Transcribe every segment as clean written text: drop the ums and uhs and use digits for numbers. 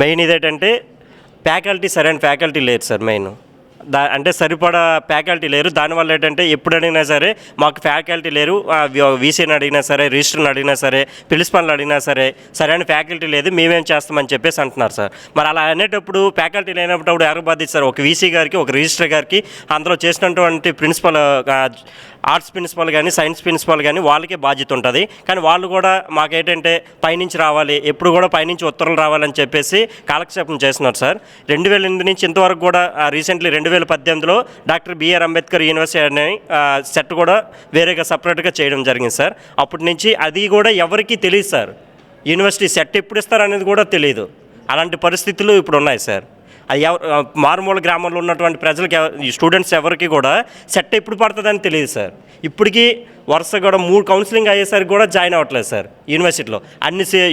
Main ఇదేంటంటే faculty సరైన faculty లేదు సార్ మెయిన్. అంటే సరిపడా ఫ్యాకల్టీ లేరు. దానివల్ల ఏంటంటే ఎప్పుడు అడిగినా సరే మాకు ఫ్యాకల్టీ లేరు, వీసీని అడిగినా సరే, రిజిస్టర్ని అడిగినా సరే, ప్రిన్సిపల్ని అడిగినా సరే సరైన ఫ్యాకల్టీ లేదు, మేమేం చేస్తామని చెప్పేసి అంటున్నారు సార్. మరి అలా అనేటప్పుడు ఫ్యాకల్టీ లేనప్పుడు ఎవరు బాధ్యత సార్? ఒక వీసీ గారికి, ఒక రిజిస్టర్ గారికి, అందులో చేసినటువంటి ప్రిన్సిపల్, ఆర్ట్స్ ప్రిన్సిపల్ కానీ, సైన్స్ ప్రిన్సిపల్ కానీ వాళ్ళకే బాధ్యత ఉంటుంది. కానీ వాళ్ళు కూడా మాకేంటంటే పైనుంచి రావాలి, ఎప్పుడు కూడా పైనుంచి ఉత్తర్వులు రావాలని చెప్పేసి కాలక్షేపం చేస్తున్నారు సార్. 2008 నుంచి ఇంతవరకు కూడా రీసెంట్లీ 2018లో డాక్టర్ బిఆర్ అంబేద్కర్ యూనివర్సిటీ అనే సెట్ కూడా వేరేగా సపరేట్గా చేయడం జరిగింది సార్. అప్పటి నుంచి అది కూడా ఎవరికీ తెలియదు సార్. యూనివర్సిటీ సెట్ ఎప్పుడు ఇస్తారనేది కూడా తెలియదు. అలాంటి పరిస్థితులు ఇప్పుడు ఉన్నాయి సార్. అది మారుమూల గ్రామంలో ఉన్నటువంటి ప్రజలకి, స్టూడెంట్స్ ఎవరికి కూడా సెట్ ఎప్పుడు పడుతుందని తెలియదు సార్. ఇప్పటికీ వరుస కూడా 3 కౌన్సిలింగ్ అయ్యేసరికి కూడా జాయిన్ అవ్వట్లేదు సార్ యూనివర్సిటీలో.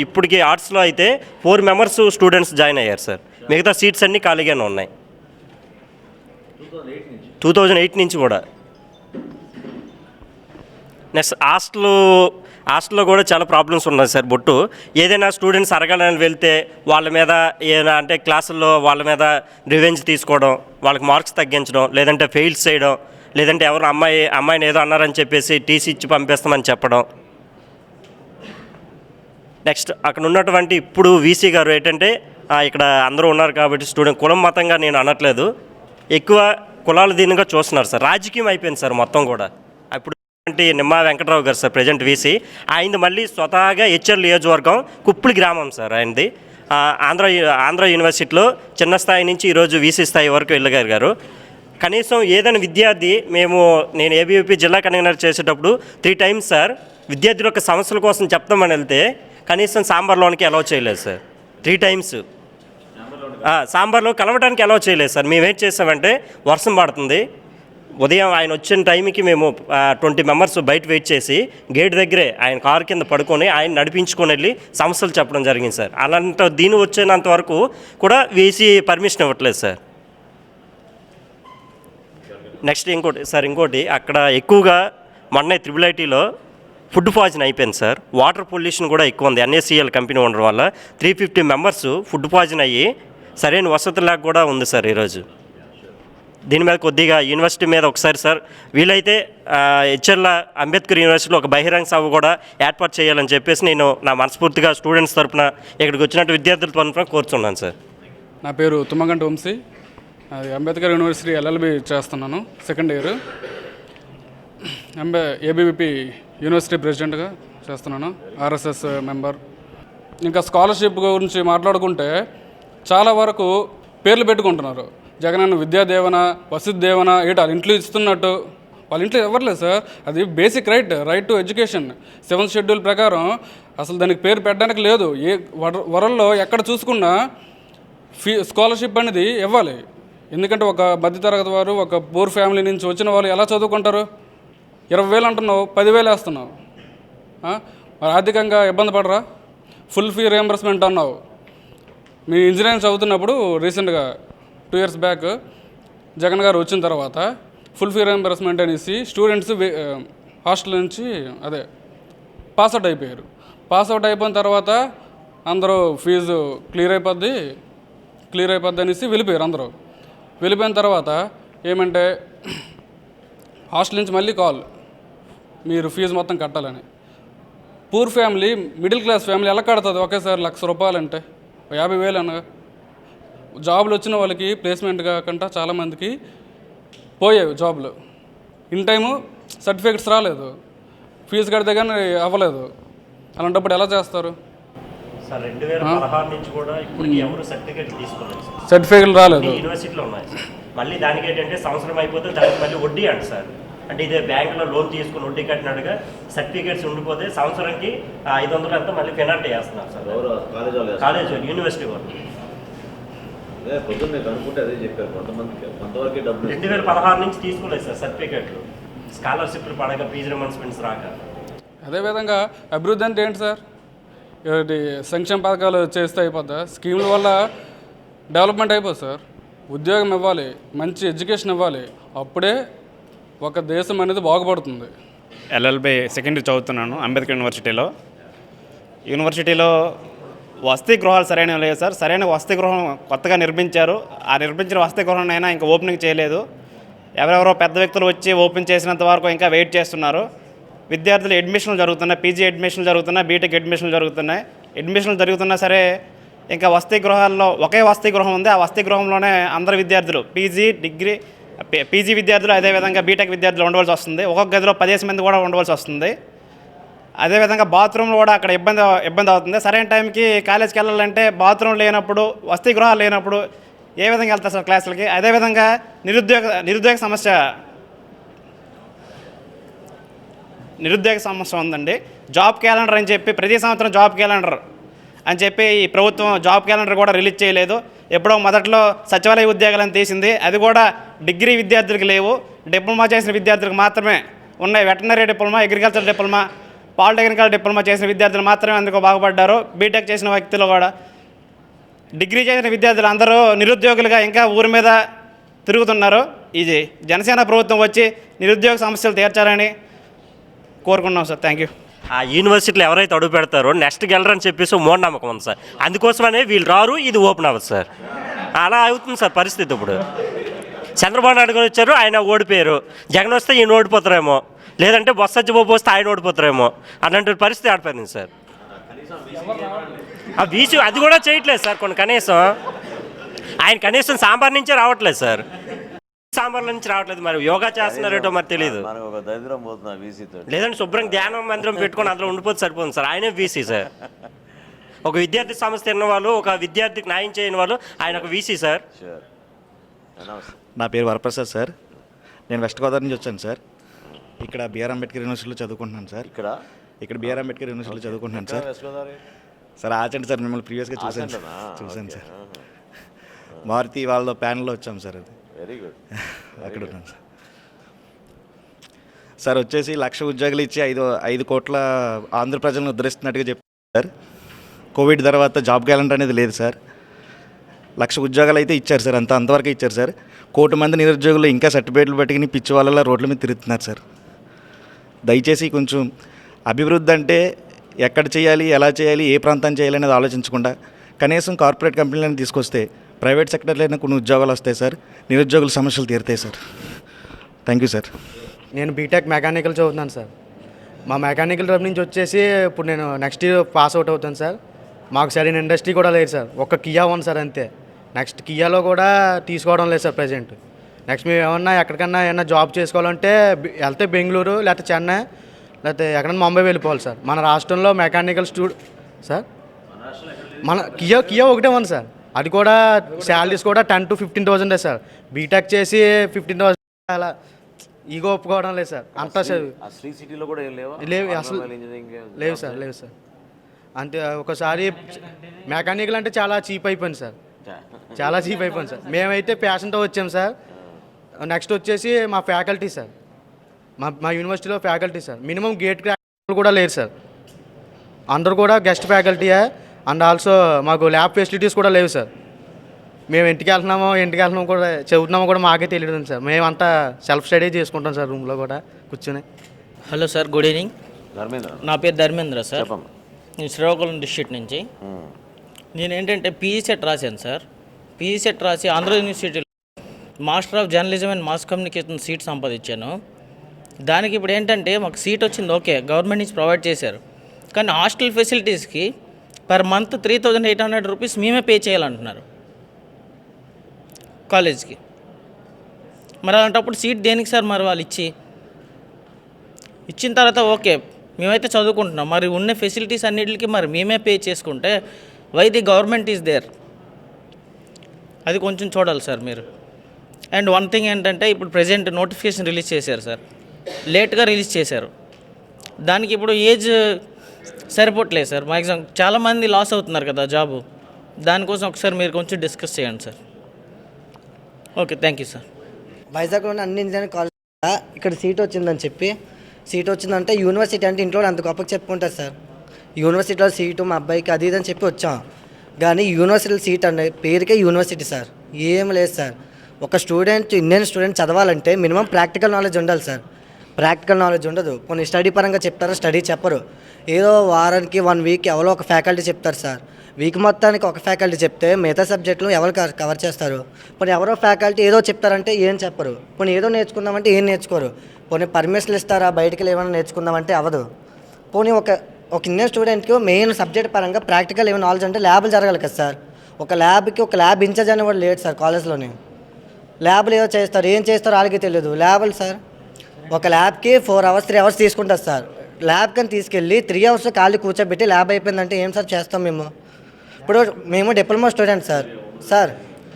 ఇప్పటికీ ఆర్ట్స్లో అయితే 4 మెంబర్స్ స్టూడెంట్స్ జాయిన్ అయ్యారు సార్. మిగతా సీట్స్ అన్నీ ఖాళీగానే ఉన్నాయి 2008 నుంచి కూడా. నెక్స్ట్ హాస్టల్లో కూడా చాలా ప్రాబ్లమ్స్ ఉన్నాయి సార్. ఏదైనా స్టూడెంట్స్ అరగాలని వెళ్తే వాళ్ళ మీద ఏదైనా అంటే క్లాసుల్లో వాళ్ళ మీద రివెంజ్ తీసుకోవడం, వాళ్ళకి మార్క్స్ తగ్గించడం, లేదంటే ఫెయిల్స్ చేయడం, లేదంటే ఎవరు అమ్మాయిని ఏదో అన్నారని చెప్పేసి టీసీ ఇచ్చి పంపిస్తామని చెప్పడం. నెక్స్ట్ అక్కడ ఉన్నటువంటి ఇప్పుడు వీసీ గారు ఏంటంటే ఇక్కడ అందరూ ఉన్నారు కాబట్టి స్టూడెంట్ కులం మతంగా నేను అనట్లేదు, ఎక్కువ కులాల దీనిగా చూస్తున్నారు సార్. రాజకీయం అయిపోయింది సార్ మొత్తం కూడా. ఇప్పుడు నిమ్మా వెంకటరావు గారు సార్ ప్రజెంట్ వీసీ, ఆయనది మళ్ళీ స్వతహాగా హెచ్ఎల్ నియోజకవర్గం కుప్పులి గ్రామం సార్ ఆయనది. ఆంధ్ర యూనివర్సిటీలో చిన్న స్థాయి నుంచి ఈరోజు వీసీ స్థాయి వరకు వెళ్ళగారు. కనీసం ఏదైనా విద్యార్థి నేను ఏబీవీపీ జిల్లా కన్వీనర్ చేసేటప్పుడు 3 times సార్ విద్యార్థుల యొక్క సమస్యల కోసం చెప్తామని వెళ్తే కనీసం సాంబార్లోనికి అలౌ చేయలేదు సార్. 3 times సాంబార్లో కలవడానికి అలౌ చేయలేదు సార్. మేమేం చేసామంటే వర్షం పడుతుంది, ఉదయం ఆయన వచ్చిన టైంకి మేము 20 members బయట వెయిట్ చేసి గేట్ దగ్గరే ఆయన కారు కింద పడుకొని ఆయన నడిపించుకొని వెళ్ళి సమస్యలు చెప్పడం జరిగింది సార్. అలాంటి దీని వచ్చేంత వరకు కూడా వీసీ పర్మిషన్ ఇవ్వట్లేదు సార్. నెక్స్ట్ ఇంకోటి అక్కడ ఎక్కువగా మొన్న IIITలో ఫుడ్ పాయిజన్ అయిపోయింది సార్. వాటర్ పొల్యూషన్ కూడా ఎక్కువ ఉంది. NACL కంపెనీ ఉండడం వల్ల 350 members ఫుడ్ పాయిజన్ అయ్యి సరైన వసతులాగా కూడా ఉంది సార్ ఈరోజు. దీని మీద కొద్దిగా యూనివర్సిటీ మీద ఒకసారి సార్ వీలైతే హెచ్ఎల్ అంబేద్కర్ యూనివర్సిటీలో ఒక బహిరంగ సభ కూడా ఏర్పాటు చేయాలని చెప్పేసి నేను నా మనస్ఫూర్తిగా స్టూడెంట్స్ తరఫున, ఇక్కడికి వచ్చినట్టు విద్యార్థుల తరఫున కోరుతున్నాను సార్. నా పేరు తుమ్మగంటి వంశీ, అది అంబేద్కర్ యూనివర్సిటీ LLB చేస్తున్నాను, 2nd year. ఏబీవీపీ యూనివర్సిటీ ప్రెసిడెంట్గా చేస్తున్నాను, RSS మెంబర్. ఇంకా స్కాలర్షిప్ గురించి మాట్లాడుకుంటే చాలా వరకు పేర్లు పెట్టుకుంటున్నారు. జగనన్న విద్యాదేవన, వసతి దేవన, వాళ్ళ ఇంట్లో ఇస్తున్నట్టు. వాళ్ళ ఇంట్లో ఇవ్వట్లేదు సార్. అది basic right to education 7th schedule ప్రకారం అసలు దానికి పేరు పెట్టడానికి లేదు. ఏ వరల్లో ఎక్కడ చూసుకున్నా స్కాలర్షిప్ అనేది ఇవ్వాలి. ఎందుకంటే ఒక మధ్యతరగతి వారు, ఒక పూర్ ఫ్యామిలీ నుంచి వచ్చిన వాళ్ళు ఎలా చదువుకుంటారు? 20,000 అంటున్నావు, 10,000 వేస్తున్నావు. మరి ఆర్థికంగా ఇబ్బంది పడరా? ఫుల్ ఫీ రియంబర్స్మెంట్ అన్నావు. మీ ఇంజనీరింగ్ చదువుతున్నప్పుడు రీసెంట్గా 2 years బ్యాక్ జగన్ గారు వచ్చిన తర్వాత ఫుల్ ఫీ రియంబర్స్మెంట్ అనేసి స్టూడెంట్స్ హాస్టల్ నుంచి పాస్అవుట్ అయిపోయారు. పాస్అవుట్ అయిపోయిన తర్వాత అందరూ ఫీజు క్లియర్ అయిపోద్ది అనేసి వెళ్ళిపోయారు అందరూ. వెళ్ళిపోయిన తర్వాత ఏమంటే హాస్టల్ నుంచి మళ్ళీ కాల్, మీరు ఫీజు మొత్తం కట్టాలని. Poor family, middle class family ఎలా కడుతుంది ఒకేసారి ₹1,00,000 అంటే? 50,000 అనగా జాబులు వచ్చిన వాళ్ళకి ప్లేస్మెంట్ కాకుండా చాలామందికి పోయాయి జాబులు. ఇన్ టైము సర్టిఫికెట్స్ రాలేదు, ఫీజు కడితే కానీ అవ్వలేదు. అలాంటప్పుడు ఎలా చేస్తారు? సర్టిఫికెట్లు రాలేదు. యూనివర్సిటీలో ఉన్నాయి. మళ్ళీ దానికి ఏంటంటే సంవత్సరం అయిపోతే దానికి మళ్ళీ వడ్డీ అంట సార్. అంటే ఇదే బ్యాంకులో లోన్ తీసుకుని వడ్డీ కట్టినట్టుగా సర్టిఫికేట్స్ ఉండిపోతే సంవత్సరానికి 500 అంతా మళ్ళీ పెనాల్టీ వేస్తున్నారు సార్ కాలేజ్ యూనివర్సిటీ వాళ్ళు. 2016 నుంచి తీసుకోలేదు సార్ సర్టిఫికేట్లు, స్కాలర్షిప్లు పడక, ఫీజు రియంబర్స్మెంట్స్ రాక. అదేవిధంగా అభివృద్ధి అంటే ఏంటి సార్? సంక్షేమ పథకాలు చేస్తే అయిపోద్దా? స్కీముల వల్ల డెవలప్మెంట్ అయిపోతుంది సార్. ఉద్యోగం ఇవ్వాలి, మంచి ఎడ్యుకేషన్ ఇవ్వాలి, అప్పుడే ఒక దేశం అనేది బాగుపడుతుంది. LLB 2nd year చదువుతున్నాను అంబేద్కర్ యూనివర్సిటీలో. వసతి గృహాలు సరైనవి లేవు సార్. సరైన వసతి గృహం కొత్తగా నిర్మించారు. ఆ నిర్మించిన వసతి గృహంనైనా ఇంకా ఓపెనింగ్ చేయలేదు. ఎవరెవరో పెద్ద వ్యక్తులు వచ్చి ఓపెన్ చేసినంత వరకు ఇంకా వెయిట్ చేస్తున్నారు. విద్యార్థులు అడ్మిషన్లు జరుగుతున్నాయి, పీజీ అడ్మిషన్లు జరుగుతున్నాయి, బీటెక్ అడ్మిషన్లు జరుగుతున్నాయి. అడ్మిషన్లు జరుగుతున్నా సరే ఇంకా వసతి గృహాల్లో ఒకే వసతి గృహం ఉంది. ఆ వసతి గృహంలోనే అందరు విద్యార్థులు పీజీ విద్యార్థులు అదేవిధంగా బీటెక్ విద్యార్థులు ఉండవలసి వస్తుంది. ఒక్కొక్క గదిలో 10 మంది కూడా ఉండవలసి వస్తుంది. అదేవిధంగా బాత్రూమ్లు కూడా అక్కడ ఇబ్బంది అవుతుంది. సరైన టైంకి కాలేజ్కి వెళ్ళాలంటే బాత్రూమ్ లేనప్పుడు, వసతి గృహాలు లేనప్పుడు ఏ విధంగా వెళ్తారు సార్ క్లాసులకి? అదేవిధంగా నిరుద్యోగ సమస్య ఉందండి. జాబ్ క్యాలెండర్ అని చెప్పి ప్రతి సంవత్సరం జాబ్ క్యాలెండర్ అని చెప్పి ఈ ప్రభుత్వం జాబ్ క్యాలెండర్ కూడా రిలీజ్ చేయలేదు. ఎప్పుడో మొదట్లో సచివాలయ ఉద్యోగాలను తీసింది. అది కూడా డిగ్రీ విద్యార్థులకు లేవు, డిప్లొమా చేసిన విద్యార్థులకు మాత్రమే ఉన్నాయి. Veterinary diploma, agriculture diploma, polytechnical diploma చేసిన విద్యార్థులు మాత్రమే అందుకు బాగుపడ్డారు. బీటెక్ చేసిన వ్యక్తులు కూడా, డిగ్రీ చేసిన విద్యార్థులు అందరూ నిరుద్యోగులుగా ఇంకా ఊరి మీద తిరుగుతున్నారు. ఇది జనసేన ప్రభుత్వం వచ్చి నిరుద్యోగ సమస్యలు తీర్చాలని కోరుకున్నాం సార్. Thank you. ఆ యూనివర్సిటీలో ఎవరైతే అడుగు పెడతారో నెక్స్ట్ గెలరని చెప్పేసి మూఢనమ్మకం ఉంది సార్. అందుకోసమనే వీళ్ళు రారు, ఇది ఓపెన్ అవ్వదు సార్. అలా అవుతుంది సార్ పరిస్థితి. ఇప్పుడు చంద్రబాబు నాయుడు గారు వచ్చారు, ఆయన ఓడిపోయారు. జగన్ వస్తే ఈయన ఓడిపోతారేమో, లేదంటే బొత్స సత్యబాబు వస్తే ఆయన ఓడిపోతారేమో అన్నట్టు పరిస్థితి ఆడిపోయింది సార్. ఆ వీసీ అది కూడా చేయట్లేదు సార్. కనీసం ఆయన కనీసం సాంబార్ నుంచే రావట్లేదు సార్. సాంబార్ల నుంచి రావట్లేదు. మరి యోగా చేస్తున్నారేటో మరి తెలియదు. లేదంటే శుభ్రంగా ధ్యానం మందిరం పెట్టుకొని అందులో ఉండిపోతే సరిపోతుంది సార్. ఆయనే వీసీ సార్. ఒక విద్యార్థి సమస్య ఉన్న వాళ్ళు, ఒక విద్యార్థికి న్యాయం చేయని వాళ్ళు, ఆయన ఒక వీసీ సార్. నా పేరు వరప్రసాద్ సార్. నేను వెస్ట్ గోదావరి నుంచి వచ్చాను సార్. ఇక్కడ బిఆర్ అంబేద్కర్ యూనివర్సిటీలో చదువుకుంటున్నాను సార్. ఇక్కడ బిఆర్ అంబేద్కర్ యూనివర్సిటీలో చదువుకుంటున్నాను సార్. సార్ ఆచండి సార్, మిమ్మల్ని ప్రీవియస్గా చూశాను సార్. మారుతి వాళ్ళ ప్యానల్లో వచ్చాం సార్. అది వెరీ గుడ్. అక్కడ ఉన్నాను సార్. సార్ వచ్చేసి 1,00,000 ఉద్యోగాలు ఇచ్చి 5 కోట్ల ఆంధ్ర ప్రజలను ఉద్ధరిస్తున్నట్టుగా చెప్పారు సార్. కోవిడ్ తర్వాత జాబ్ క్యాలెండర్ అనేది లేదు సార్. 1,00,000 ఉద్యోగాలు అయితే ఇచ్చారు సార్. అంతవరకు ఇచ్చారు సార్. 1 కోటి మంది నిరుద్యోగులు ఇంకా సర్టిఫికేట్లు పట్టుకుని పిచ్చి వాళ్ళ రోడ్ల మీద తిరుగుతున్నారు సార్. దయచేసి కొంచెం అభివృద్ధి అంటే ఎక్కడ చేయాలి, ఎలా చేయాలి, ఏ ప్రాంతాన్ని చేయాలి అనేది ఆలోచించకుండా కనీసం కార్పొరేట్ కంపెనీలను తీసుకొస్తే ప్రైవేట్ సెక్టర్లో కొన్ని ఉద్యోగాలు వస్తాయి సార్. నిరుద్యోగుల సమస్యలు తీరుతాయి సార్. Thank you sir. నేను బీటెక్ మెకానికల్ చదువుతున్నాను సార్. మా మెకానికల్ తరపు నుంచి వచ్చేసి ఇప్పుడు నేను నెక్స్ట్ ఇయర్ పాస్ అవుట్ అవుతాను సార్. మాకు సరైన ఇండస్ట్రీ కూడా లేదు సార్. ఒక్క కియా ఉంది సార్ అంతే. నెక్స్ట్ కియాలో కూడా తీసుకోవడం లేదు సార్ ప్రజెంట్. నెక్స్ట్ మేము ఏమన్నా జాబ్ చేసుకోవాలంటే వెళ్తే బెంగళూరు లేకపోతే చెన్నై లేకపోతే ఎక్కడన్నా ముంబై వెళ్ళిపోవాలి సార్. మన రాష్ట్రంలో మెకానికల్ సార్ మన కియా ఒకటే ఉంది సార్. అది కూడా శాలరీస్ కూడా 10,000 to 15,000 సార్. బీటెక్ చేసి 15,000 అలా ఈగో ఒప్పుకోవడం లేదు సార్. అంతా సార్ శ్రీ సిటీలో కూడా లేవు అసలు లేవు సార్. అంతే ఒకసారి మెకానికల్ అంటే చాలా చీప్ అయిపోయింది సార్. చాలా చీప్ అయిపోయింది సార్. మేమైతే ప్యాషన్తో వచ్చాం సార్. నెక్స్ట్ వచ్చేసి మా ఫ్యాకల్టీ సార్, మా యూనివర్సిటీలో faculty sir minimum gate crack కూడా లేరు సార్. అందరూ కూడా గెస్ట్ ఫ్యాకల్టీయే. అండ్ ఆల్సో మాకు ల్యాబ్ ఫెసిలిటీస్ కూడా లేవు సార్. మేము ఇంటికి వెళ్తున్నామో కూడా చదువుతున్నామో కూడా మాకే తెలియదు సార్. మేమంతా సెల్ఫ్ స్టడీ చేసుకుంటాం సార్ రూమ్లో కూడా కూర్చొని. Hello sir, good evening. Dharmendra. నా పేరు ధర్మేంద్ర సార్. నేను శ్రీకాకుళం డిస్ట్రిక్ట్ నుంచి. నేను ఏంటంటే పీజీ సెట్ రాశాను సార్. పీజీ సెట్ రాసి ఆంధ్ర యూనివర్సిటీలో master of journalism and mass communication seat సంపాదించాను. దానికి ఇప్పుడు ఏంటంటే మాకు సీట్ వచ్చింది, ఓకే, గవర్నమెంట్ నుంచి ప్రొవైడ్ చేశారు. కానీ హాస్టల్ ఫెసిలిటీస్కి పర్ మంత్ 3,800 రూపీస్ మేమే పే చేయాలంటున్నారు కాలేజ్కి. మరి అలాంటప్పుడు సీట్ దేనికి సార్? మరి వాళ్ళు ఇచ్చిన తర్వాత ఓకే మేమైతే చదువుకుంటున్నాం, మరి ఉన్న ఫెసిలిటీస్ అన్నిటికీ మరి మేమే పే చేసుకుంటే why the government is there? అది కొంచెం చూడాలి సార్ మీరు. అండ్ వన్ థింగ్ ఏంటంటే ఇప్పుడు ప్రజెంట్ నోటిఫికేషన్ రిలీజ్ చేశారు సార్, లేట్గా రిలీజ్ చేశారు. దానికి ఇప్పుడు ఏజ్ సరిపోవట్లేదు సార్. మ్యాక్సిమం చాలామంది లాస్ అవుతున్నారు కదా జాబు. దానికోసం ఒకసారి మీరు కొంచెం డిస్కస్ చేయండి sir. Okay, thank you sir. వైజాగ్లోని అన్ని ఇంజనీరింగ్ కాలేజ్ ఇక్కడ సీట్ వచ్చిందని చెప్పి, సీట్ వచ్చిందంటే యూనివర్సిటీ అంటే ఇంట్లో అంత గొప్పగా చెప్పుకుంటారు సార్. యూనివర్సిటీలో సీటు మా అబ్బాయికి అది ఇదని చెప్పి వచ్చాం. కానీ యూనివర్సిటీలో సీట్ అంటే పేరుకే యూనివర్సిటీ సార్, ఏం లేదు సార్. ఒక స్టూడెంట్, ఇండియన్ స్టూడెంట్ చదవాలంటే మినిమం ప్రాక్టికల్ నాలెడ్జ్ ఉండాలి సార్. ప్రాక్టికల్ నాలెడ్జ్ ఉండదు. కొన్ని స్టడీ పరంగా చెప్తారు, స్టడీ చెప్పరు. ఏదో వారానికి 1 వీక్ ఎవరో ఒక ఫ్యాకల్టీ చెప్తారు సార్. వీక్ మొత్తానికి ఒక ఫ్యాకల్టీ చెప్తే మిగతా సబ్జెక్టులు ఎవరు కవర్ చేస్తారు? పోనీ ఎవరో ఫ్యాకల్టీ ఏదో చెప్తారంటే ఏం చెప్పరు. పోనీ ఏదో నేర్చుకుందామంటే ఏం నేర్చుకోరు. పోనీ పర్మిషన్లు ఇస్తారా బయటికి ఏమైనా నేర్చుకుందామంటే అవ్వదు. పోనీ ఒక ఇండియన్ స్టూడెంట్కి మెయిన్ సబ్జెక్ట్ పరంగా ప్రాక్టికల్ ఏమైనా నాలెడ్జ్ అంటే ల్యాబ్లు జరగాలి కదా సార్. ఒక ల్యాబ్ ఇన్ఛార్జ్ అని కూడా లేడు సార్ కాలేజ్లోనే. ల్యాబ్లు ఏదో చేస్తారు, ఏం చేస్తారో వాళ్ళకి తెలియదు. ల్యాబ్లు సార్ ఒక ల్యాబ్కి 4 hours 3 hours తీసుకుంటారు సార్. ల్యాబ్ కానీ తీసుకెళ్ళి 3 hours ఖాళీ కూర్చోబెట్టి ల్యాబ్ అయిపోయిందంటే ఏం సార్ చేస్తాం మేము? ఇప్పుడు మేము డిప్లొమా స్టూడెంట్ సార్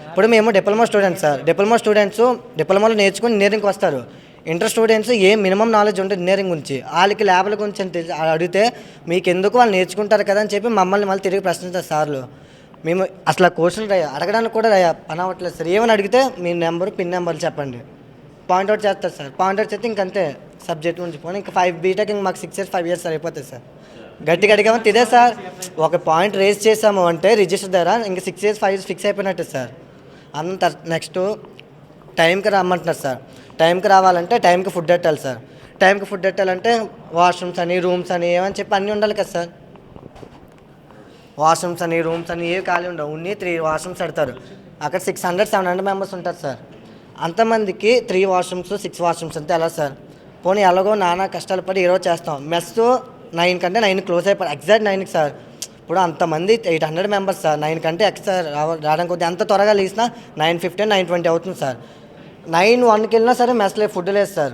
ఇప్పుడు మేము డిప్లొమా స్టూడెంట్స్ డిప్లొమాలో నేర్చుకుని ఇంజనీరింగ్కి వస్తారు. ఇంటర్ స్టూడెంట్స్ ఏం మినిమం నాలెడ్జ్ ఉంటుంది ఇంజనీరింగ్ గురించి, వాళ్ళకి ల్యాబ్ల గురించి అని అడిగితే మీకు ఎందుకు వాళ్ళు నేర్చుకుంటారు కదా అని చెప్పి మమ్మల్ని మళ్ళీ తిరిగి ప్రశ్నిస్తారు సార్లు. మేము అసలు క్వశ్చన్ అడగడానికి కూడా పని అవ్వట్లేదు సార్. ఏమని అడిగితే మీ పిన్ నెంబర్లు చెప్పండి పాయింట్అవుట్ చేస్తారు సార్. పాయింట్అవుట్ చేస్తే ఇంకంతే సబ్జెక్ట్ గురించి పోనీ ఇంకా 5 బీటెక్ ఇంక మాకు 6 years 5 years సార్ అయిపోతుంది సార్. గట్టిగా అడిగామంటే ఇదే సార్, ఒక పాయింట్ రేజ్ చేసాము అంటే రిజిస్టర్ ద్వారా ఇంక 6 years 5 years ఫిక్స్ అయిపోయినట్టు సార్. అంత నెక్స్ట్ టైంకి రమ్మంటున్నారు సార్. టైంకి రావాలంటే టైంకి ఫుడ్ పెట్టాలి సార్. టైంకి ఫుడ్ పెట్టాలంటే వాష్రూమ్స్ అని రూమ్స్ అని ఏమని చెప్పి అన్నీ ఉండాలి కదా సార్. వాష్రూమ్స్ అని రూమ్స్ అని ఏవి ఖాళీ ఉండవు. ఉన్ని 3 washrooms పెడతారు. అక్కడ 600-700 members ఉంటారు సార్. అంతమందికి 3 washrooms 6 washrooms అంతే ఎలా సార్? పోనీ ఎలాగో నానా కష్టాలు పడి ఈరోజు చేస్తాం. మెస్ 9 కంటే 9 క్లోజ్ అయిపోయి ఎగ్జాక్ట్ 9కి సార్. ఇప్పుడు అంతమంది 800 members సార్. 9 కంటే ఎక్స్ట్రా రావడానికి కొద్దిగా ఎంత త్వరగా లేసినా 9:15 9:20 అవుతుంది సార్. 9:01కి వెళ్ళినా సరే మెస్లో ఫుడ్ లేదు సార్.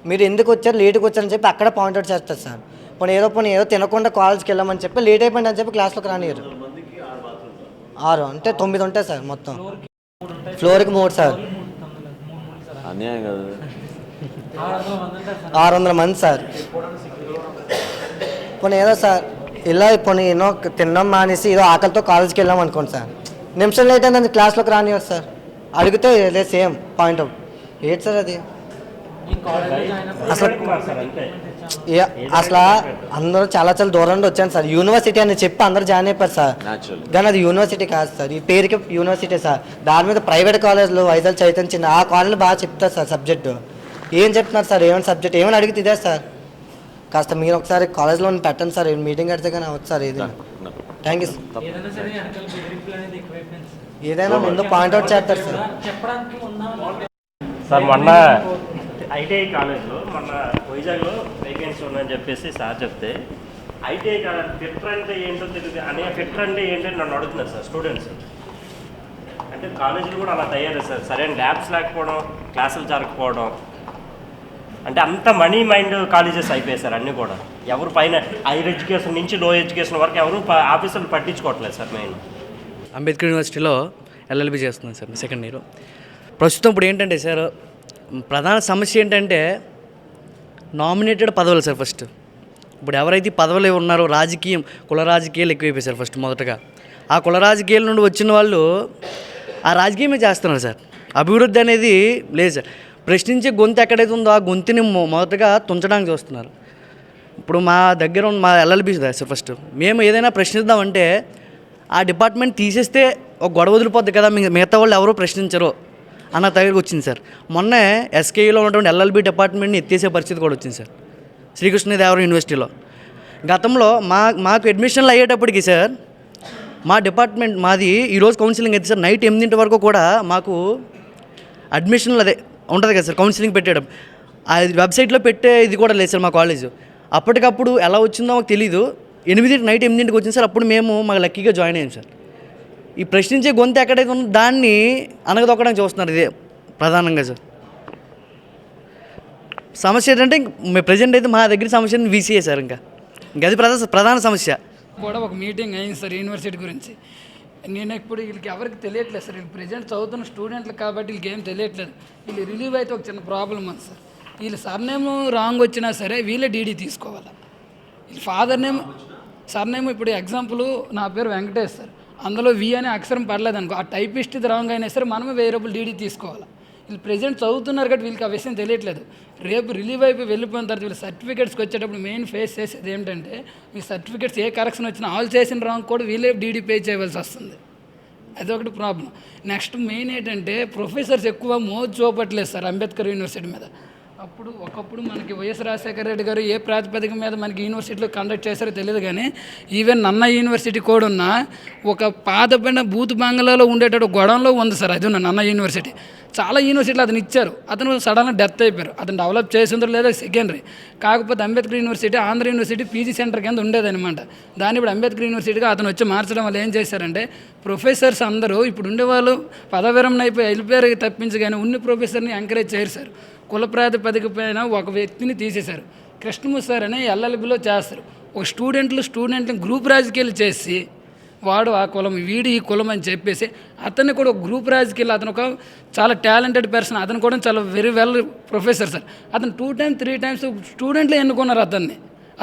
మీరు ఎందుకు వచ్చారు లేట్కి వచ్చారని చెప్పి అక్కడ పాయింట్అవుట్ చేస్తారు సార్. పోనీ ఏదో తినకుండా కాలేజ్కి వెళ్ళామని చెప్పి లేట్ అయిపోయింది అని చెప్పి క్లాస్లోకి రానియరు. 6 అంటే 9 ఉంటాయి సార్ మొత్తం. ఫ్లోర్కి 3 సార్. 600 మంది సార్. పోనీ ఏదో సార్ ఇలా పోనీ ఏదో తినడం మానేసి ఏదో ఆకలితో కాలేజ్కి వెళ్ళాం అనుకోండి సార్. నిమిషం లేట్ అయిందని క్లాస్లోకి రానివ్వరు సార్. అడిగితే అదే సేమ్ పాయింట్అవుట్. ఏంటి సార్ అది? అసలు అందరూ చాలా దూరం నుండి వచ్చాను సార్. యూనివర్సిటీ అని చెప్పి అందరూ జాయిన్ అయిపోయారు సార్. కానీ అది యూనివర్సిటీ కాదు సార్. ఈ పేరుకి యూనివర్సిటీ సార్. దాని మీద ప్రైవేట్ కాలేజ్లు వైజాగ్ చైతన్య చిన్న ఆ కాలేజ్లో బాగా చెప్తారు సార్ సబ్జెక్టు. ఏం చెప్తున్నారు సార్? ఏమైనా సబ్జెక్ట్ ఏమైనా అడిగితే ఇదే సార్. కాస్త మీరు ఒకసారి కాలేజ్లో పెట్టండి సార్. మీటింగ్ పెడితే కానీ అవచ్చు సార్. ఇది థ్యాంక్ యూ సార్. ఏదైనా ముందు పాయింట్అవుట్ చేస్తారు సార్. సార్ మొన్న ఐటీఐ కాలేజ్లో మొన్న వైజాగ్లో వేకెన్సీ ఉందని చెప్పేసి సార్ చెప్తే ఐటీఐ కాలేజ్ ఫిట్టర్ అంటే ఏంటో తెలియదు అనే ఫిట్టర్ అంటే ఏంటని నన్ను అడుగుతున్నారు సార్ స్టూడెంట్స్. అంటే కాలేజీలు కూడా అలా తయారు సార్. సరైన ల్యాబ్స్ లేకపోవడం, క్లాసులు జరగకపోవడం, అంటే అంత మనీ మైండ్ కాలేజెస్ అయిపోయాయి సార్ అన్నీ కూడా. ఎవరు పైన హైయర్ ఎడ్యుకేషన్ నుంచి లో ఎడ్యుకేషన్ వరకు ఎవరు ఆఫీసులు పట్టించుకోవట్లేదు సార్. మెయిన్ అంబేద్కర్ యూనివర్సిటీలో ఎల్ఎల్బి చేస్తున్నాను సార్, 2nd year. ప్రస్తుతం ఇప్పుడు ఏంటంటే సార్ ప్రధాన సమస్య ఏంటంటే నామినేటెడ్ పదవులు సార్. ఫస్ట్ ఇప్పుడు ఎవరైతే పదవులు ఉన్నారో రాజకీయం, కుల రాజకీయాలు ఎక్కువైపోయాయి సార్. ఫస్ట్ మొదటగా ఆ కుల రాజకీయాల నుండి వచ్చిన వాళ్ళు ఆ రాజకీయమే చేస్తున్నారు సార్. అభివృద్ధి అనేది లేదు సార్. ప్రశ్నించే గొంతు ఎక్కడైతే ఉందో ఆ గొంతుని మొదటగా తుంచడానికి చూస్తున్నారు. ఇప్పుడు మా దగ్గర ఉన్న మా ఎల్ఎల్బి సార్ ఫస్ట్ మేము ఏదైనా ప్రశ్నిద్దామంటే ఆ డిపార్ట్మెంట్ తీసేస్తే ఒక గొడవ వదిలిపోద్ది కదా, మిగతా వాళ్ళు ఎవరో ప్రశ్నించరు అన్న దగ్గరికి వచ్చింది సార్. మొన్నే ఎస్కేఈలో ఉన్నటువంటి ఎల్ఎల్బి డిపార్ట్మెంట్ని ఎత్తేసే పరిస్థితి కూడా వచ్చింది సార్ శ్రీకృష్ణదేవరాయ యూనివర్సిటీలో. గతంలో మాకు అడ్మిషన్లు అయ్యేటప్పటికి సార్ మా డిపార్ట్మెంట్ మాది ఈరోజు కౌన్సిలింగ్ అయితే సార్ నైట్ 8 వరకు కూడా మాకు అడ్మిషన్లు అదే ఉంటుంది కదా సార్ కౌన్సిలింగ్ పెట్టేటప్పుడు ఆ వెబ్సైట్లో పెట్టే ఇది కూడా లేదు సార్ మా కాలేజ్. అప్పటికప్పుడు ఎలా వచ్చిందో మాకు తెలీదు. నైట్ 8 వచ్చింది సార్. అప్పుడు మేము మాకు లక్కీగా జాయిన్ అయ్యాం సార్. ఈ ప్రశ్నించే గొంతు ఎక్కడైతే ఉందో దాన్ని అనగదొక్కడానికి చూస్తున్నారు. ఇదే ప్రధానంగా సార్ సమస్య. ఏంటంటే ప్రజెంట్ అయితే మా దగ్గర సమస్య వీసీఏ సార్. ఇంకా అది ప్రధాన సమస్య. కూడా ఒక మీటింగ్ అయింది సార్ యూనివర్సిటీ గురించి. నేను ఇప్పుడు వీళ్ళకి ఎవరికి తెలియట్లేదు సార్. వీళ్ళు ప్రజెంట్ చదువుతున్న స్టూడెంట్లు కాబట్టి వీళ్ళకి ఏం తెలియట్లేదు. వీళ్ళు రిలీవ్ అయితే ఒక చిన్న ప్రాబ్లం ఉంది సార్. వీళ్ళు సర్నేమ్ రాంగ్ వచ్చినా సరే వీళ్ళే డీడీ తీసుకోవాలి. వీళ్ళ ఫాదర్ నేమ్ సర్నేమ్ ఇప్పుడు ఎగ్జాంపుల్ నా పేరు వెంకటేష్ సార్, అందులో వి అనే అక్షరం పడలేదు అనుకో, ఆ టైపిస్ట్ ఇది రాంగ్ అయినా సరే మనమే 1000 రూపాయలు డీడీ తీసుకోవాలి. వీళ్ళు ప్రజెంట్ చదువుతున్నారు కాబట్టి వీళ్ళకి ఆ విషయం తెలియట్లేదు. రేపు రిలీవ్ అయిపోయి వెళ్ళిపోయిన తర్వాత వీళ్ళు సర్టిఫికేట్స్కి వచ్చేటప్పుడు మెయిన్ ఫేస్ చేసేది ఏంటంటే మీ సర్టిఫికేట్స్ ఏ కరెక్షన్ వచ్చినా ఆల్ చేసిన రాంగ్ కూడా వీళ్ళే డీడీ పే చేయవలసి వస్తుంది. అదొకటి ప్రాబ్లం. నెక్స్ట్ మెయిన్ ఏంటంటే ప్రొఫెసర్స్ ఎక్కువ మోజు చూపట్లేదు సార్ అంబేద్కర్ యూనివర్సిటీ మీద. ఒకప్పుడు మనకి వైఎస్ రాజశేఖర రెడ్డి గారు ఏ ప్రాతిపదిక మీద మనకి యూనివర్సిటీలో కండక్ట్ చేశారో తెలియదు, కానీ ఈవెన్ నన్న యూనివర్సిటీ కూడా ఉన్న ఒక పాతపడిన బూత్ బంగ్లాలో ఉండేటట్టు గొడవలో ఉంది సార్. అది ఉన్న నన్న యూనివర్సిటీ. చాలా యూనివర్సిటీలు అతను ఇచ్చారు, అతను సడన్గా డెత్ అయిపోయారు. అతను డెవలప్ చేసిందో లేదో సెకండరీ. కాకపోతే Ambedkar university Andhra university PG centre కింద ఉండేదన్నమాట. దాన్ని ఇప్పుడు అంబేద్కర్ యూనివర్సిటీగా అతను వచ్చి మార్చడం వల్ల ఏం చేశారంటే ప్రొఫెసర్స్ అందరూ ఇప్పుడు ఉండేవాళ్ళు పదవిరమణ అయిపోయి వెళ్ళిపోయారు తప్పించి, కానీ ఉన్న ప్రొఫెసర్ని ఎంకరేజ్ చేశారు. కుల ప్రాతిపదిక పైన ఒక వ్యక్తిని తీసేశారు. కృష్ణమూర్తి సార్ అని ఎల్ఎల్బిలో చేస్తారు. ఒక స్టూడెంట్ని గ్రూప్ రాజకీయాలు చేసి వాడు ఆ కులం వీడు ఈ కులం అని చెప్పేసి అతన్ని కూడా ఒక గ్రూప్ రాజకీయాలు, అతను ఒక చాలా టాలెంటెడ్ పర్సన్, అతను కూడా చాలా వెరీ వెల్ ప్రొఫెసర్ సార్. అతను 2 times 3 times స్టూడెంట్లు ఎన్నుకున్నారు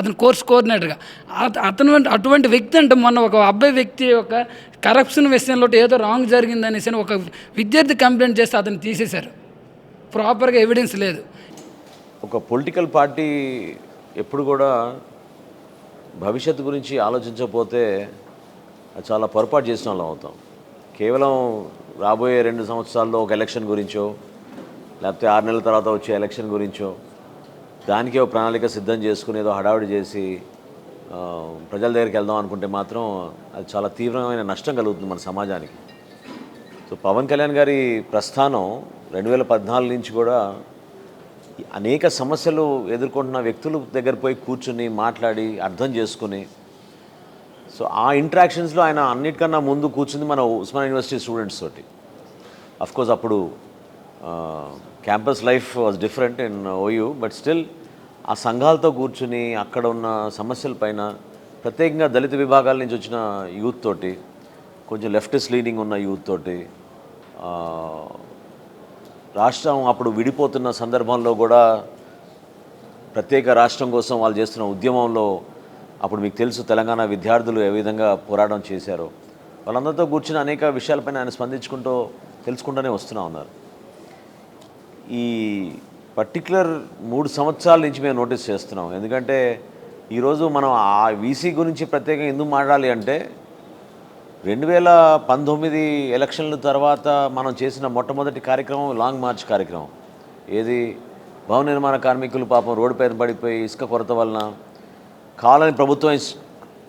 అతను కోర్స్ కోఆర్డినేటర్గా. అటువంటి వ్యక్తి అంటే మొన్న ఒక అబ్బాయి వ్యక్తి యొక్క కరప్షన్ విషయంలో ఏదో రాంగ్ జరిగిందనేసి ఒక విద్యార్థి కంప్లైంట్ చేస్తే అతను తీసేశారు. ప్రాపర్గా ఎవిడెన్స్ లేదు. ఒక పొలిటికల్ పార్టీ ఎప్పుడు కూడా భవిష్యత్తు గురించి ఆలోచించకపోతే అది చాలా పొరపాటు చేసిన వాళ్ళం అవుతాం. కేవలం రాబోయే 2 సంవత్సరాల్లో ఒక ఎలక్షన్ గురించో లేకపోతే 6 నెలల తర్వాత వచ్చే ఎలక్షన్ గురించో దానికే ఒక ప్రణాళిక సిద్ధం చేసుకుని ఏదో హడావిడి చేసి ప్రజల దగ్గరికి వెళ్దాం అనుకుంటే మాత్రం అది చాలా తీవ్రమైన నష్టం కలుగుతుంది మన సమాజానికి. సో పవన్ కళ్యాణ్ గారి ప్రస్థానం 2014 నుంచి కూడా అనేక సమస్యలు ఎదుర్కొంటున్న వ్యక్తుల దగ్గర పోయి కూర్చుని మాట్లాడి అర్థం చేసుకుని, సో ఆ ఇంటరాక్షన్స్లో ఆయన అన్నిటికన్నా ముందు కూర్చుంది మన ఉస్మానియా యూనివర్సిటీ స్టూడెంట్స్ తోటి. అఫ్కోర్స్ అప్పుడు campus life was different in OU, but still ఆ సంఘాలతో కూర్చుని అక్కడ ఉన్న సమస్యలపైన, ప్రత్యేకంగా దళిత విభాగాల నుంచి వచ్చిన యూత్ తోటి, కొంచెం లెఫ్టిస్ట్ లీనింగ్ ఉన్న యూత్ తోటి, రాష్ట్రం అప్పుడు విడిపోతున్న సందర్భంలో కూడా ప్రత్యేక రాష్ట్రం కోసం వాళ్ళు చేస్తున్న ఉద్యమంలో అప్పుడు మీకు తెలుసు తెలంగాణ విద్యార్థులు ఏ విధంగా పోరాటం చేశారో, వాళ్ళందరితో కూర్చుని అనేక విషయాలపైన ఆయన స్పందించుకుంటూ తెలుసుకుంటూనే వస్తూనే ఉన్నారు. ఈ పర్టిక్యులర్ 3 సంవత్సరాల నుంచి మేము నోటీస్ చేస్తున్నాం. ఎందుకంటే ఈరోజు మనం ఆ వీసీ గురించి ప్రత్యేకంగా ఎందుకు మాట్లాడాలి అంటే 2019 ఎలక్షన్ల తర్వాత మనం చేసిన మొట్టమొదటి కార్యక్రమం లాంగ్ మార్చ్ కార్యక్రమం. ఏది భవన నిర్మాణ కార్మికులు పాపం రోడ్డు పైన పడిపోయి ఇసుక కొరత వలన కావాలని ప్రభుత్వం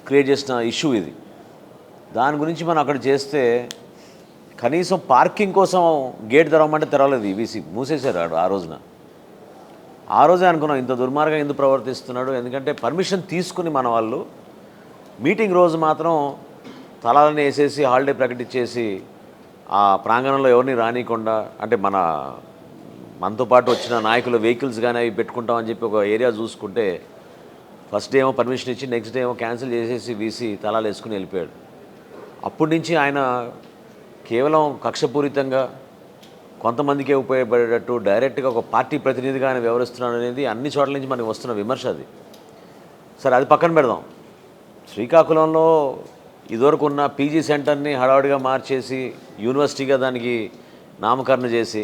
క్రియేట్ చేసిన ఇష్యూ ఇది. దాని గురించి మనం అక్కడ చేస్తే కనీసం పార్కింగ్ కోసం గేట్ తెరవమంటే తెరవలేదు, ఈవీసీ మూసేశారు ఆ రోజున. ఆ రోజే అనుకున్నాం ఇంత దుర్మార్గంగా ఎందుకు ప్రవర్తిస్తున్నాడు. ఎందుకంటే పర్మిషన్ తీసుకుని మన వాళ్ళు మీటింగ్ రోజు మాత్రం తలాలని వేసేసి హాలిడే ప్రకటించేసి ఆ ప్రాంగణంలో ఎవరిని రానియకుండా, అంటే మనతో పాటు వచ్చిన నాయకుల వెహికల్స్ కానీ అవి పెట్టుకుంటామని చెప్పి ఒక ఏరియా చూసుకుంటే ఫస్ట్ డే ఏమో పర్మిషన్ ఇచ్చి నెక్స్ట్ డే ఏమో క్యాన్సిల్ చేసేసి వీసీ తలాలు వేసుకుని వెళ్ళిపోయాడు. అప్పటి నుంచి ఆయన కేవలం కక్షపూరితంగా కొంతమందికే ఉపయోగపడేటట్టు డైరెక్ట్గా ఒక పార్టీ ప్రతినిధిగా ఆయన వ్యవహరిస్తున్నాడు అనేది అన్ని చోట్ల నుంచి మనకి వస్తున్న విమర్శ అది. సరే అది పక్కన పెడదాం. శ్రీకాకుళంలో ఇదివరకు ఉన్న పీజీ సెంటర్ని హడావుడిగా మార్చేసి యూనివర్సిటీగా దానికి నామకరణ చేసి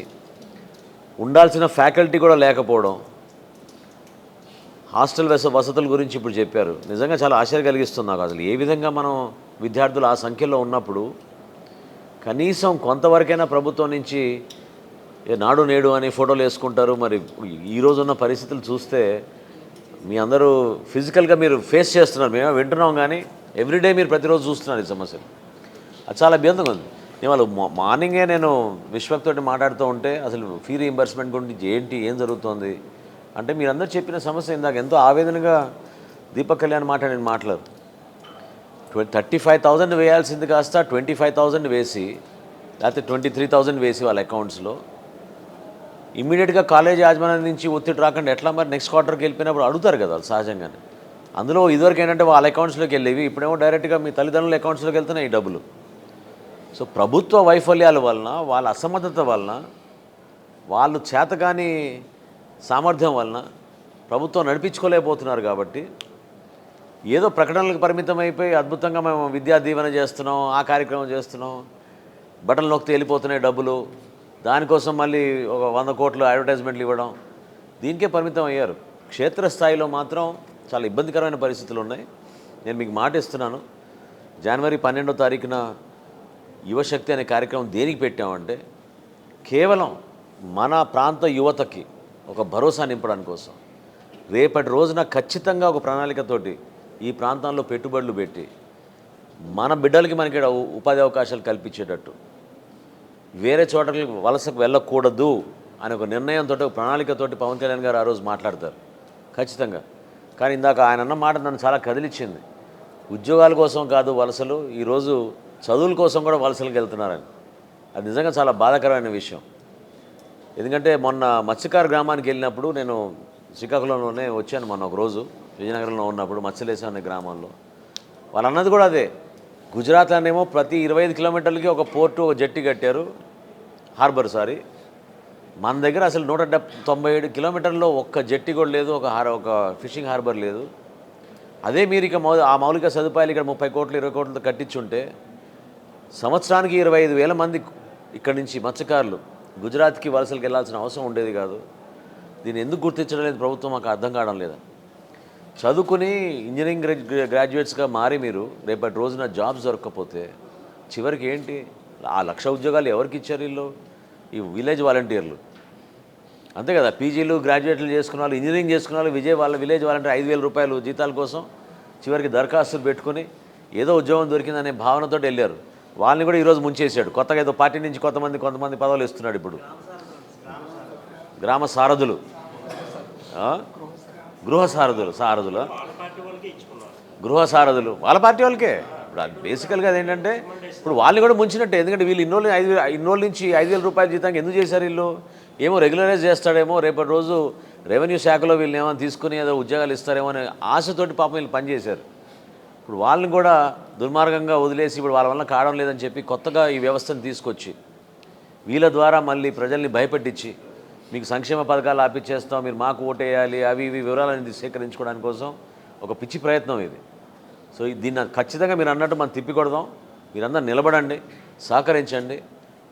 ఉండాల్సిన ఫ్యాకల్టీ కూడా లేకపోవడం, హాస్టల్ వసతుల గురించి ఇప్పుడు చెప్పారు. నిజంగా చాలా ఆశ్చర్యం కలిగిస్తుంది నాకు. అసలు ఏ విధంగా మనం విద్యార్థులు ఆ సంఖ్యలో ఉన్నప్పుడు కనీసం కొంతవరకైనా ప్రభుత్వం నుంచి నాడు నేడు అని ఫోటోలు వేసుకుంటారు. మరి ఈరోజున్న పరిస్థితులు చూస్తే మీ అందరూ ఫిజికల్గా మీరు ఫేస్ చేస్తున్నారు, మేము వింటున్నాం, కానీ ఎవ్రీడే మీరు ప్రతిరోజు చూస్తున్నారు ఈ సమస్యలు. అది చాలా అభ్యంతరంగా ఉంది. నేను వాళ్ళు మార్నింగే నేను విశ్వక్తోటి మాట్లాడుతూ ఉంటే అసలు ఫీ రీయింబర్స్మెంట్ గురించి ఏం జరుగుతుంది అంటే మీరందరూ చెప్పిన సమస్య ఇందాక ఎంతో ఆవేదనగా దీపక్ కళ్యాణ్ మాట్లాడిన మాటలు 35,000 వేయాల్సింది కాస్త 25,000 వేసి లేకపోతే 23,000 వేసి వాళ్ళ అకౌంట్స్లో ఇమ్మీడియట్గా కాలేజ్ యాజమాన్యం నుంచి ఒత్తిడి రాకుండా ఎట్లా మరి నెక్స్ట్ క్వార్టర్కి వెళ్ళిపోయినప్పుడు అడుగుతారు కదా వాళ్ళు సహజంగానే. అందులో ఇదివరకు ఏంటంటే వాళ్ళ అకౌంట్స్లోకి వెళ్ళేవి, ఇప్పుడేమో డైరెక్ట్గా మీ తల్లిదండ్రుల అకౌంట్స్లోకి వెళ్తున్నాయి ఈ డబ్బులు. సో ప్రభుత్వ వైఫల్యాల వలన, వాళ్ళ అసమర్థత వలన, వాళ్ళు చేతగాని సామర్థ్యం వలన ప్రభుత్వం నడిపించుకోలేకపోతున్నారు. కాబట్టి ఏదో ప్రకటనలకు పరిమితం అయిపోయి అద్భుతంగా మేము విద్యా దీవెన చేస్తున్నాం, ఆ కార్యక్రమం చేస్తున్నాం, బటన్ నొక్కితే వెళ్ళిపోతున్నాయి డబ్బులు, దానికోసం మళ్ళీ ఒక 100 కోట్లు అడ్వర్టైజ్మెంట్లు ఇవ్వడం, దీనికే పరిమితం అయ్యారు. క్షేత్రస్థాయిలో మాత్రం చాలా ఇబ్బందికరమైన పరిస్థితులు ఉన్నాయి. నేను మీకు మాట ఇస్తున్నాను, జనవరి 12వ తారీఖున యువశక్తి అనే కార్యక్రమం దేనికి పెట్టామంటే కేవలం మన ప్రాంత యువతకి ఒక భరోసా నింపడానికి కోసం. రేపటి రోజున ఖచ్చితంగా ఒక ప్రణాళికతోటి ఈ ప్రాంతాల్లో పెట్టుబడులు పెట్టి మన బిడ్డలకి మనకి ఈడ ఉపాధి అవకాశాలు కల్పించేటట్టు, వేరే చోటకి వలసకు వెళ్ళకూడదు అనే ఒక నిర్ణయంతో, ఒక ప్రణాళికతోటి పవన్ కళ్యాణ్ గారు ఆ రోజు మాట్లాడతారు ఖచ్చితంగా. కానీ ఇందాక ఆయన అన్న మాట నన్ను చాలా కదిలిచ్చింది. ఉద్యోగాల కోసం కాదు వలసలు, ఈరోజు చదువుల కోసం కూడా వలసలకు వెళ్తున్నారని. అది నిజంగా చాలా బాధాకరమైన విషయం. ఎందుకంటే మొన్న మత్స్యకార గ్రామానికి వెళ్ళినప్పుడు, నేను శ్రీకాకుళంలోనే వచ్చాను మొన్న ఒక రోజు, విజయనగరంలో ఉన్నప్పుడు మత్స్యలేశం అనే గ్రామంలో. వాళ్ళు అన్నది కూడా అదే. గుజరాత్లోనేమో ప్రతి 25 కిలోమీటర్లకి ఒక పోర్టు, ఒక జట్టి కట్టారు, హార్బర్ సారీ. మన దగ్గర అసలు 197 కిలోమీటర్లో ఒక్క జట్టి కూడా లేదు, ఒక ఫిషింగ్ హార్బర్ లేదు. అదే మీరు ఇక ఆ మౌలిక సదుపాయాలు ఇక్కడ 30 కోట్లు 20 కోట్లతో కట్టించుంటే సంవత్సరానికి 25,000 మంది ఇక్కడి నుంచి మత్స్యకారులు గుజరాత్కి వలసలకు వెళ్ళాల్సిన అవసరం ఉండేది కాదు. దీన్ని ఎందుకు గుర్తించడం లేదు ప్రభుత్వం మాకు అర్థం కావడం లేదా. చదువుకుని ఇంజనీరింగ్ గ్రాడ్యుయేట్స్గా మారి మీరు రేపటి రోజున జాబ్స్ దొరకకపోతే చివరికి ఏంటి? ఆ 1,00,000 ఉద్యోగాలు ఎవరికి ఇచ్చారు వీళ్ళు? ఈ విలేజ్ వాలంటీర్లు అంతే కదా. పీజీలు గ్రాడ్యుయేట్లు చేసుకున్న వాళ్ళు, ఇంజనీరింగ్ చేసుకున్న వాళ్ళు, విలేజ్ వాలంటీర్ 5,000 రూపాయలు జీతాల కోసం చివరికి దరఖాస్తులు పెట్టుకుని ఏదో ఉద్యోగం దొరికిందనే భావనతో వెళ్ళారు. వాళ్ళని కూడా ఈరోజు ముంచేశాడు. కొత్తగా ఏదో పార్టీ నుంచి కొంతమంది పదవులు ఇస్తున్నాడు. ఇప్పుడు గ్రామ సారథులు, గృహ సారథులు వాళ్ళ పార్టీ వాళ్ళకే. ఇప్పుడు బేసికల్గా అదేంటంటే ఇప్పుడు వాళ్ళని కూడా ముంచినట్టే. ఎందుకంటే వీళ్ళు ఇన్నోళ్ళ నుంచి 5,000 రూపాయల జీతానికి ఎందుకు చేశారు? వీళ్ళు ఏమో రెగ్యులరైజ్ చేస్తాడేమో, రేపటి రోజు రెవెన్యూ శాఖలో వీళ్ళని ఏమైనా తీసుకుని ఏదో ఉద్యోగాలు ఇస్తారేమో అనే ఆశతోటి పాపం వీళ్ళు పనిచేశారు. ఇప్పుడు వాళ్ళని కూడా దుర్మార్గంగా వదిలేసి ఇప్పుడు వాళ్ళ వల్ల కావడం లేదని చెప్పి కొత్తగా ఈ వ్యవస్థను తీసుకొచ్చి వీళ్ళ ద్వారా మళ్ళీ ప్రజల్ని భయపెట్టించి మీకు సంక్షేమ పథకాలు ఆపిచ్చేస్తాం, మీరు మాకు ఓటేయాలి, అవి ఇవి వివరాలన్నీ సేకరించుకోవడానికి కోసం ఒక పిచ్చి ప్రయత్నం ఇది. సో దీన్ని ఖచ్చితంగా మీరు అన్నట్టు మనం తిప్పికొడదాం. మీరందరూ నిలబడండి, సహకరించండి.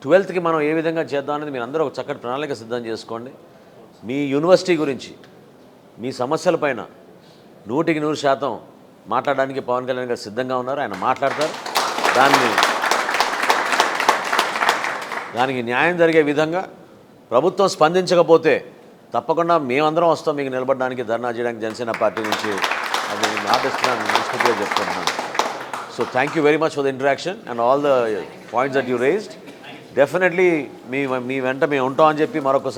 12th మనం ఏ విధంగా చేద్దాం అనేది మీరు అందరూ ఒక చక్కటి ప్రణాళిక సిద్ధం చేసుకోండి. మీ యూనివర్సిటీ గురించి, మీ సమస్యలపైన 100% మాట్లాడడానికి పవన్ కళ్యాణ్ గారు సిద్ధంగా ఉన్నారు. ఆయన మాట్లాడతారు. దానికి న్యాయం జరిగే విధంగా ప్రభుత్వం స్పందించకపోతే తప్పకుండా మేమందరం వస్తాం మీకు నిలబడడానికి, ధర్నా చేయడానికి జనసేన పార్టీ నుంచి. అది నేను ఆపిస్తున్నాను, మనస్ఫూర్తిగా చెప్తున్నాను. So thank you very much for the interaction and all the points that you raised. Definitely మీ వెంట మేము ఉంటామని చెప్పి మరొకసారి